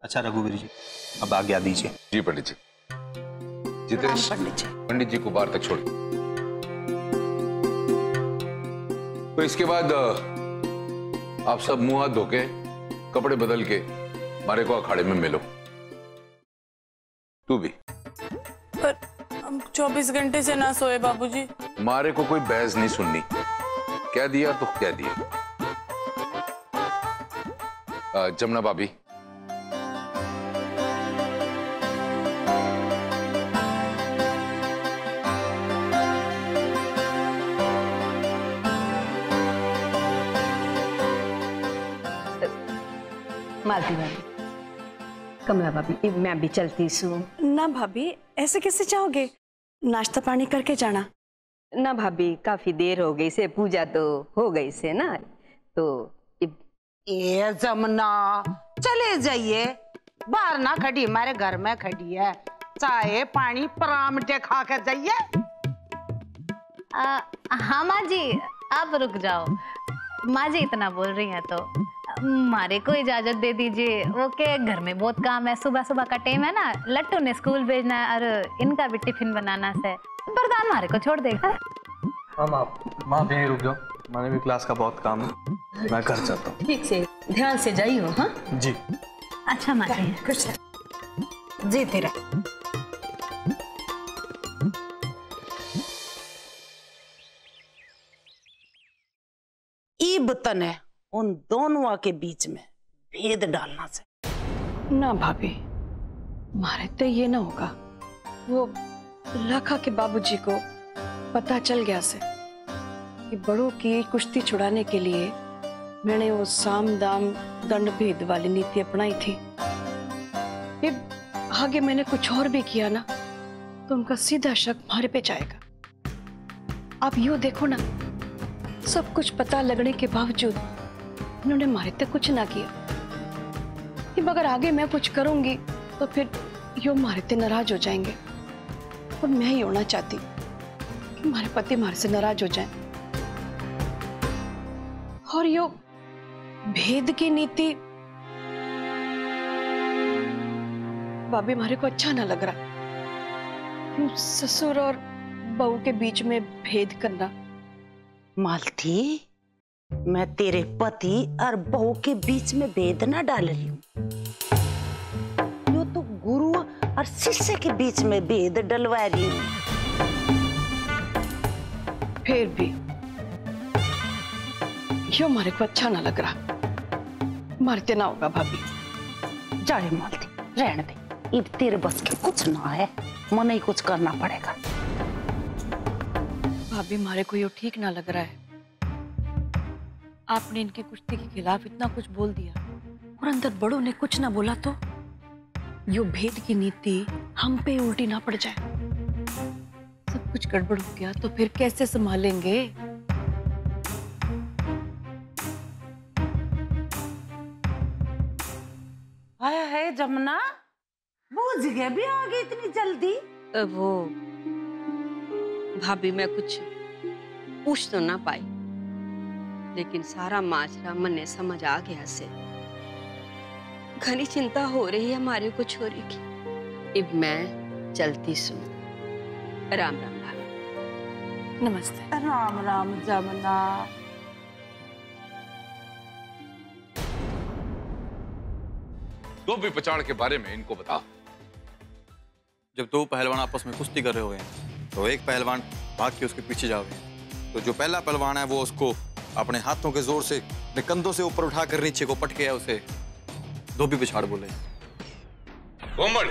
अच्छा रघुवीर जी, अब आज्ञा दीजिए। जी पंडित जी। जितेश, पंडित जी को बाहर तक छोड़। तो इसके बाद आप सब मुंह हाथ धो के कपड़े बदल के मारे को अखाड़े में मिलो। तू भी। पर हम 24 घंटे से ना सोए बाबूजी। मारे को कोई बहस नहीं सुननी, क्या दिया तो क्या दिया। जमुना भाभी, मालती भाभी, कमला भाभी, मैं भी चलती हूँ। ना भाभी, ऐसे कैसे जाओगे? नाश्ता पानी करके जाना। ना भाभी, काफी देर हो गई से, पूजा तो हो गई से ना, तो ये जमुना चले जाइए, बाहर ना खड़ी, हमारे घर में खड़ी है, चाय पानी परामठे खा कर जाइए। हाँ माँ जी, आप रुक जाओ। माँ जी इतना बोल रही हैं तो मारे को इजाजत दे दीजिए। वो के घर में बहुत काम है, सुबह सुबह का टाइम है ना, लट्टू ने स्कूल भेजना है और इनका भी टिफिन बनाना से, प्रधान मारे को छोड़ देगा। हम आप माँ यहीं रुक जाओ, मैंने भी क्लास का बहुत काम है, मैं घर चलता हूँ। ठीक से ध्यान से जाइयो। हाँ जी। अच्छा माँ जी, कुछ जी तेरा। ई बतन है उन दोनों के बीच में भेद डालना से। ना भाभी, मारे तो ये ना होगा। वो लाखा के बाबूजी को पता चल गया से कि बड़ों की कुश्ती छुड़ाने के लिए मैंने वो साम दाम दंड भेद वाली नीति अपनाई थी। फिर आगे मैंने कुछ और भी किया ना, तो उनका सीधा शक मारे पे जाएगा। आप यूं देखो ना, सब कुछ पता लगने के बावजूद इन्होंने मारे तक कुछ ना किया। कि अगर आगे मैं कुछ करूंगी तो फिर यो मारे ते नाराज हो जाएंगे, और मैं ही होना चाहती कि हमारे पति मारे से नाराज हो जाएं। और यो भेद की नीति भाभी मारे को अच्छा ना लग रहा। यूं ससुर और बहू के बीच में भेद करना। मालती, मैं तेरे पति और बहू के बीच में भेद ना डाल रही हूँ, यो तो गुरु और शिष्य के बीच में भेद डलवा रही हूँ। फिर भी यो मारे को अच्छा ना लग रहा। मारते ना होगा भाभी। जाए मालती, रहने दे, अब तेरे बस के कुछ ना है, मन ही कुछ करना पड़ेगा। भाभी मारे को यो ठीक ना लग रहा है। आपने इनकी कुश्ती के खिलाफ इतना कुछ बोल दिया और अंदर बड़ों ने कुछ ना बोला तो यो भेद की नीति हम पे उल्टी ना पड़ जाए। सब कुछ गड़बड़ हो गया तो फिर कैसे संभालेंगे? आया है जमुना, बूझ गया भी आ गई इतनी जल्दी। वो भाभी, मैं कुछ पूछ तो ना पाई, लेकिन सारा माजरा मन्ने समझ आ गया से। घनी चिंता हो रही है हमारे को छोरी की। अब मैं चलती सुन। राम राम भाभी। नमस्ते। राम राम जमुना। दो भी पचाड़ के बारे में इनको बता। जब दो पहलवान आपस में कुश्ती कर रहे हुए हैं तो एक पहलवान भाग के उसके पीछे जाओगे, तो जो पहला पहलवान है वो उसको अपने हाथों के जोर से अपने कंधों से ऊपर उठाकर नीचे को पटके उसे धोबी पिछाड़ बोले। कोमल,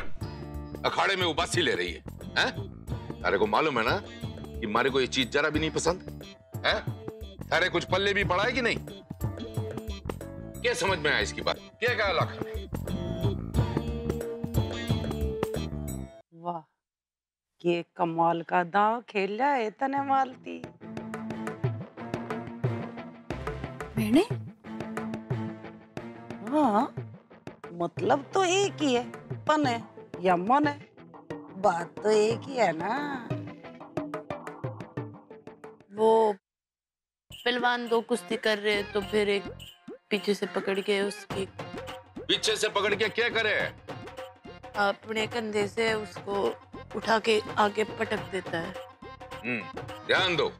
अखाड़े में उबासी ले रही है, हैं? तारे को मालूम है ना कि मारे को ये चीज जरा भी नहीं पसंद है? तारे कुछ पल्ले भी पड़ा है कि नहीं? क्या समझ में आया इसकी बात? क्या कहा लाखा ने? वाह, ये कमाल का दांव खेला है तने मालती। मैंने? हाँ, मतलब तो एक ही है, पन है या मन है, बात तो एक ही है ना। वो पहलवान दो कुश्ती कर रहे तो फिर एक पीछे से पकड़ के उसकी पीछे से पकड़ के क्या करे? अपने कंधे से उसको उठा के आगे पटक देता है। ध्यान दो।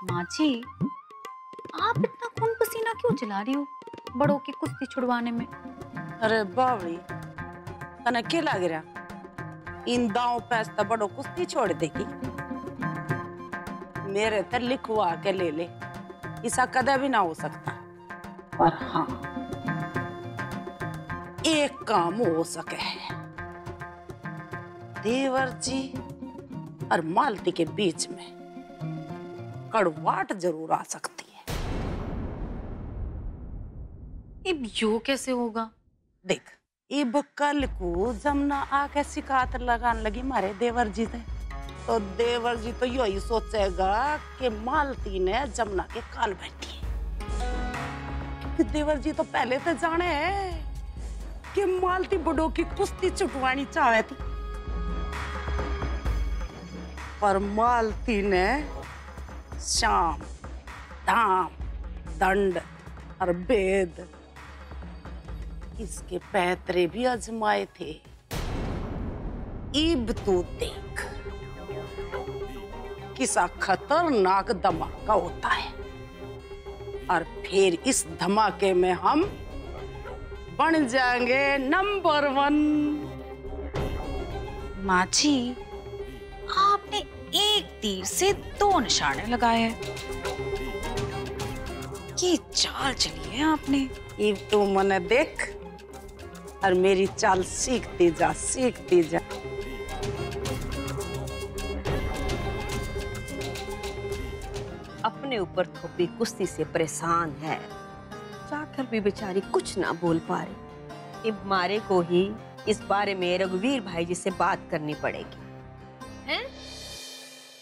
माँ जी, आप इतना खून पसीना क्यों चला रही हो बड़ों की कुश्ती छुड़वाने में? अरे बावड़ी, तने क्या लग रहा? इन दांव पैस तो बड़ो कुश्ती छोड़ देगी। मेरे ते लिखवा के ले ले, ऐसा कदा भी ना हो सकता। और हाँ, एक काम हो सके है, देवर जी और मालती के बीच में कड़वाहट जरूर आ सकती है। अब यो कैसे होगा? देख, इब कल को जमुना आके शिकायत लगाने लगी मारे देवर जी से, तो देवर जी तो यही सोचेगा कि मालती ने जमुना के काल बैठी है। कि देवर जी तो पहले से जाने है कि मालती बड़ों की कुश्ती छुटवानी चाहे थी, पर मालती ने शाम, दाम, दंड और भेद इसके पैतरे भी आजमाए थे। इब तू देख किसा खतरनाक धमाका होता है, और फिर इस धमाके में हम बन जाएंगे नंबर 1। माँ जी, आपने एक तीर से 2 निशाने लगाए हैं। ये चाल चली है आपने। इब तू मने देख और मेरी चाल सीखती जा, सीखती जा। अपने ऊपर थोपी कुश्ती से परेशान है, जाकर भी बेचारी कुछ ना बोल पा रही। अब मारे को ही इस बारे में रघुवीर भाई जी से बात करनी पड़ेगी। हैं?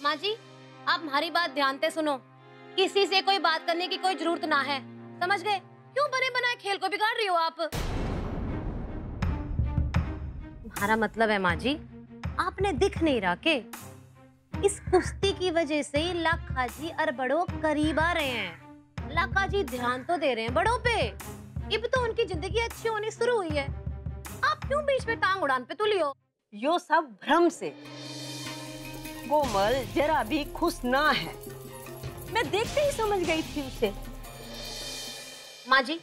माँ जी, आप हमारी बात ध्यान से सुनो। किसी से कोई बात करने की कोई जरूरत ना है, समझ गए? क्यों बने बनाए खेल को बिगाड़ रही हो आप? हमारा मतलब है माँ जी, आपने दिख नहीं रहा के इस कुश्ती की वजह से ही लाखा जी और बड़ों करीब आ रहे हैं। लाखा जी ध्यान तो दे रहे हैं बड़ों पे। अब तो उनकी जिंदगी अच्छी होनी शुरू हुई है, आप क्यों बीच में टांग उड़ान पे तुली हो? यो सब भ्रम से। कोमल जरा भी खुश ना है, मैं देखते ही समझ गई थी उसे। माँ जी,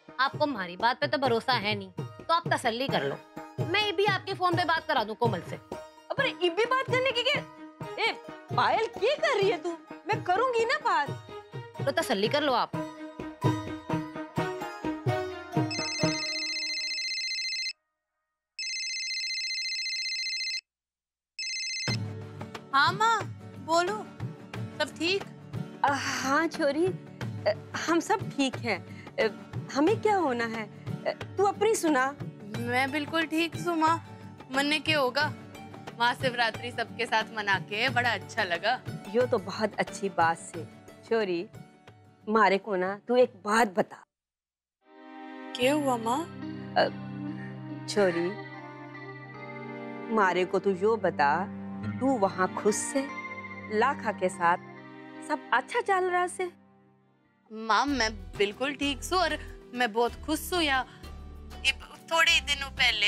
आपको हमारी बात पे तो भरोसा है नहीं, तो आप तसल्ली कर लो। मैं भी आपके फोन पे बात करा दूं कोमल से। अरे इब्बी बात करने की क्या? ए, पायल क्या कर रही है तू? मैं करूंगी ना बात। तो तसल्ली कर लो आप। हाँ माँ, बोलो, सब ठीक? हाँ छोरी, हम सब ठीक हैं। हमें क्या होना है, तू अपनी सुना। मैं बिल्कुल ठीक हूँ माँ। मन्ने क्या होगा, महाशिवरात्रि सबके साथ मना के बड़ा अच्छा लगा। यो तो बहुत अच्छी बात से। छोरी, मारे को ना तू एक बात बता। क्या हुआ माँ? छोरी, मारे को तू यो बता, तू वहाँ खुश से लाखा के साथ सब अच्छा चल रहा से? माँ, मैं बिल्कुल ठीक हूँ और मैं बहुत खुश हूँ। या थोड़े ही दिनों पहले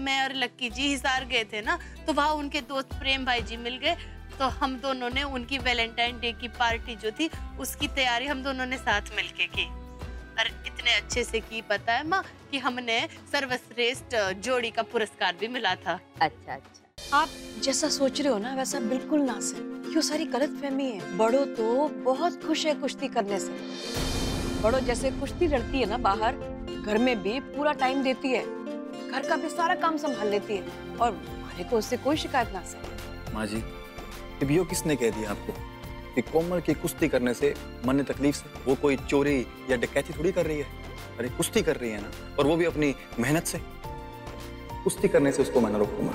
मैं और लक्की जी हिसार गए थे ना, तो वहाँ उनके दोस्त प्रेम भाई जी मिल गए, तो हम दोनों ने उनकी वैलेंटाइन डे की पार्टी जो थी उसकी तैयारी हम दोनों ने साथ मिलके की। और इतने अच्छे से की, पता है माँ, कि हमने सर्वश्रेष्ठ जोड़ी का पुरस्कार भी मिला था। अच्छा अच्छा। आप जैसा सोच रहे हो ना वैसा बिल्कुल ना से। यो सारी गलतफहमी है। बड़ो तो बहुत खुश है कुश्ती करने से। बड़ो जैसे कुश्ती लड़ती है ना बाहर, घर में भी पूरा टाइम देती है, घर का भी सारा काम संभाल लेती है, और हमारे को उससे कोई शिकायत ना से। माँ जी, अब यो किसने कह दिया आपको कि कोमल की कुश्ती करने से मन में तकलीफ से? वो कोई चोरी या डकैती थोड़ी कर रही है। अरे कुश्ती कर रही है ना, और वो भी अपनी मेहनत से। कुश्ती करने से उसको मैं न रोकूंगा।